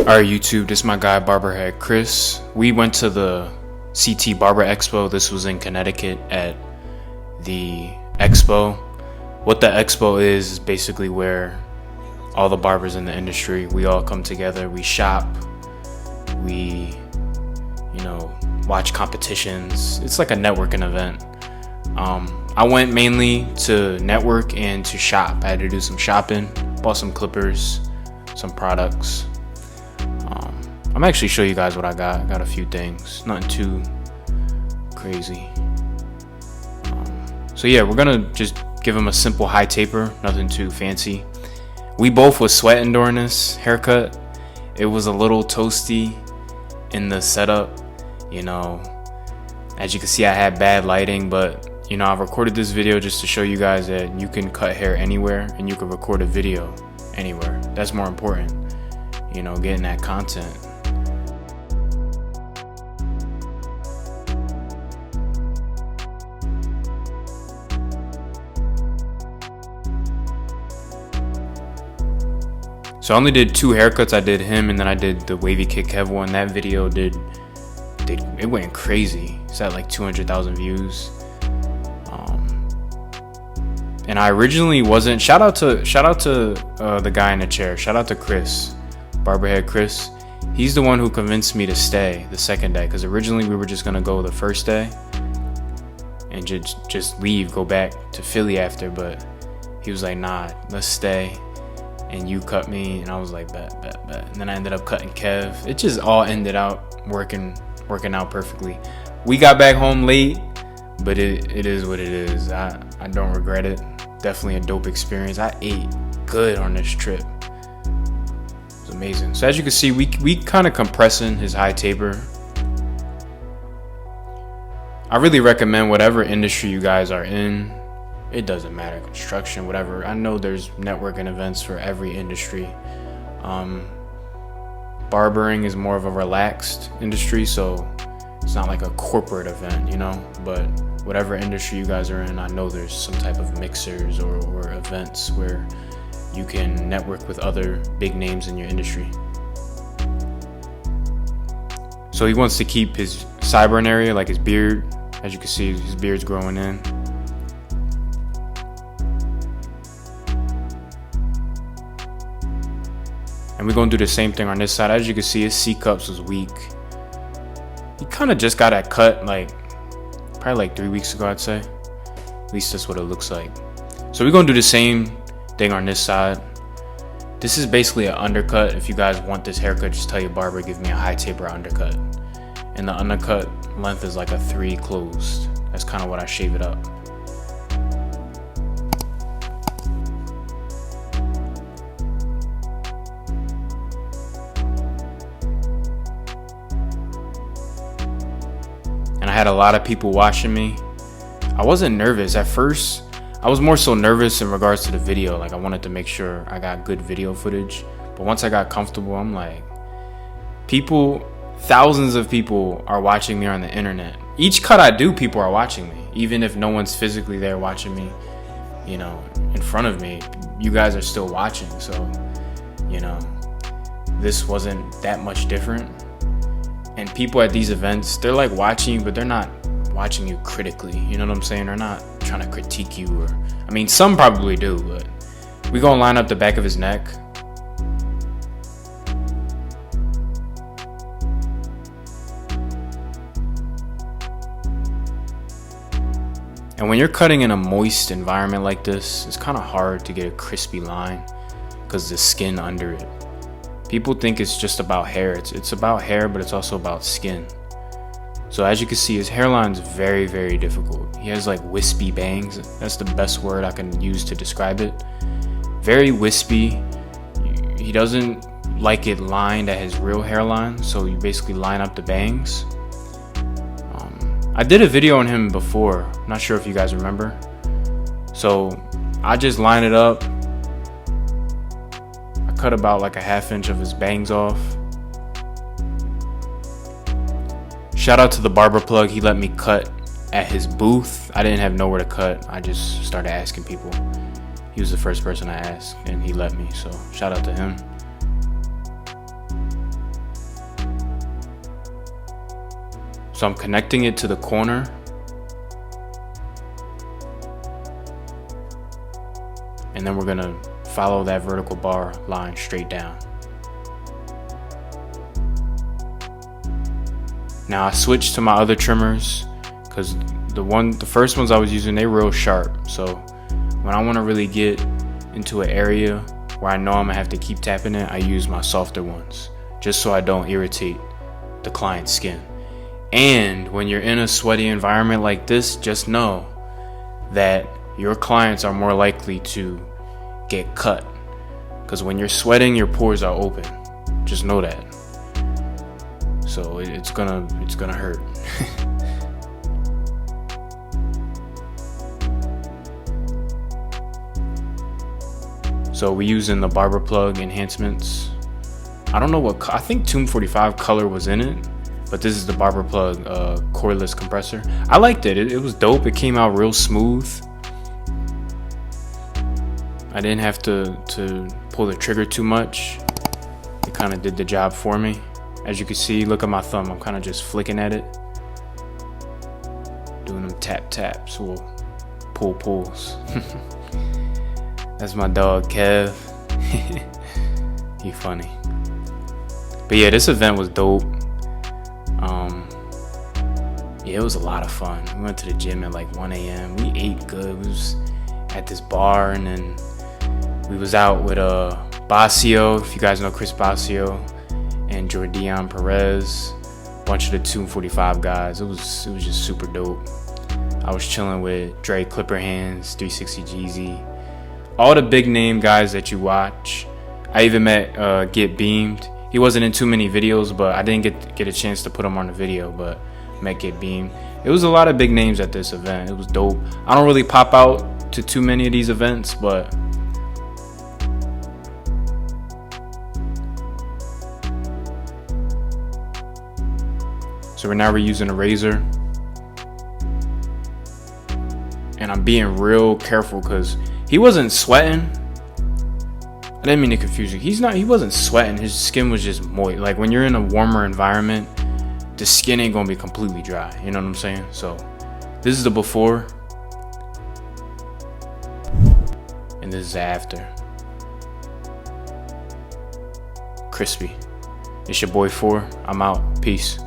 Alright YouTube, this is my guy Barberhead Chris. We went to the CT Barber Expo. This was in Connecticut at the expo. What the expo is basically where all the barbers in the industry, we all come together, we shop, we, watch competitions. It's like a networking event. I went mainly to network and to shop. I had to do some shopping, bought some clippers, some products. I'm actually show you guys what I got. I got a few things, nothing too crazy. So yeah, we're gonna just give him a simple high taper, nothing too fancy. We both was sweating during this haircut. It was a little toasty in the setup, as you can see I had bad lighting, but I recorded this video just to show you guys that you can cut hair anywhere and you can record a video anywhere. That's more important, getting that content. So I only did 2 haircuts. I did him and then I did the wavy kick Kev one. That video it went crazy. It's at like 200,000 views. And I originally wasn't. Shout out to the guy in the chair. Shout out to Chris, Barberhead Chris. He's the one who convinced me to stay the second day, because originally we were just gonna go the first day and just leave, go back to Philly after. But he was like, nah, let's stay. And you cut me, and I was like, bet. And then I ended up cutting Kev. It just all ended out working out perfectly. We got back home late, but it is what it is. I don't regret it. Definitely a dope experience. I ate good on this trip. It was amazing. So as you can see, we kind of compressing his high taper. I really recommend whatever industry you guys are in. It doesn't matter, construction, whatever. I know there's networking events for every industry. Barbering is more of a relaxed industry, so it's not like a corporate event, but whatever industry you guys are in, I know there's some type of mixers or events where you can network with other big names in your industry. So he wants to keep his sideburn area, like his beard. As you can see, his beard's growing in. And we're gonna do the same thing on this side. As you can see, his C-cups was weak. He kind of just got that cut probably like 3 weeks ago, I'd say. At least that's what it looks like. So we're gonna do the same thing on this side. This is basically an undercut. If you guys want this haircut, just tell your barber, give me a high taper undercut. And the undercut length is like a 3 closed. That's kind of what I shave it up. And I had a lot of people watching me. I wasn't nervous at first. I was more so nervous in regards to the video. Like, I wanted to make sure I got good video footage. But once I got comfortable, I'm like, thousands of people are watching me on the internet. Each cut I do, people are watching me. Even if no one's physically there watching me, in front of me, you guys are still watching. So, this wasn't that much different. And people at these events, they're like watching you, but they're not watching you critically. You know what I'm saying? They're not trying to critique you, some probably do, but we gonna line up the back of his neck. And when you're cutting in a moist environment like this, it's kind of hard to get a crispy line because the skin under it. People think it's just about hair. It's about hair, but it's also about skin. So as you can see, his hairline's very, very difficult. He has like wispy bangs. That's the best word I can use to describe it. Very wispy. He doesn't like it lined at his real hairline, so you basically line up the bangs. I did a video on him before. I'm not sure if you guys remember. So I just line it up. Cut about like a 1/2 inch of his bangs off. Shout out to the barber plug. He let me cut at his booth. I didn't have nowhere to cut. I just started asking people. He was the first person I asked and he let me, so shout out to him. So I'm connecting it to the corner. And then we're gonna follow that vertical bar line straight down. Now I switched to my other trimmers because the first ones I was using, they real sharp. So when I want to really get into an area where I know I'm gonna have to keep tapping it, I use my softer ones just so I don't irritate the client's skin. And when you're in a sweaty environment like this, just know that your clients are more likely to get cut, because when you're sweating, your pores are open. Just know that. So it's gonna hurt. So we're using the barber plug enhancements. I don't know what, I think Tomb 45 color was in it, but this is the barber plug cordless compressor. I liked it. It was dope. It came out real smooth. I didn't have to pull the trigger too much. It kind of did the job for me. As you can see, look at my thumb. I'm kind of just flicking at it, doing them tap taps or pulls. That's my dog Kev. He funny. But yeah, this event was dope. Yeah, it was a lot of fun. We went to the gym at like 1 a.m. We ate good. We was at this bar, and then we was out with Basio, if you guys know Chris Basio, and Jordian Perez, a bunch of the 245 guys. It was just super dope. I was chilling with Dre Clipperhands, 360 Jeezy, all the big name guys that you watch. I even met Get Beamed. He wasn't in too many videos, but I didn't get a chance to put him on the video, but met Get Beamed. It was a lot of big names at this event. It was dope. I don't really pop out to too many of these events, but so we're using a razor, and I'm being real careful because he wasn't sweating. I didn't mean to confuse you. He wasn't sweating. His skin was just moist. Like when you're in a warmer environment, the skin ain't gonna be completely dry. You know what I'm saying? So this is the before, and this is the after. Crispy. It's your boy 4. I'm out. Peace.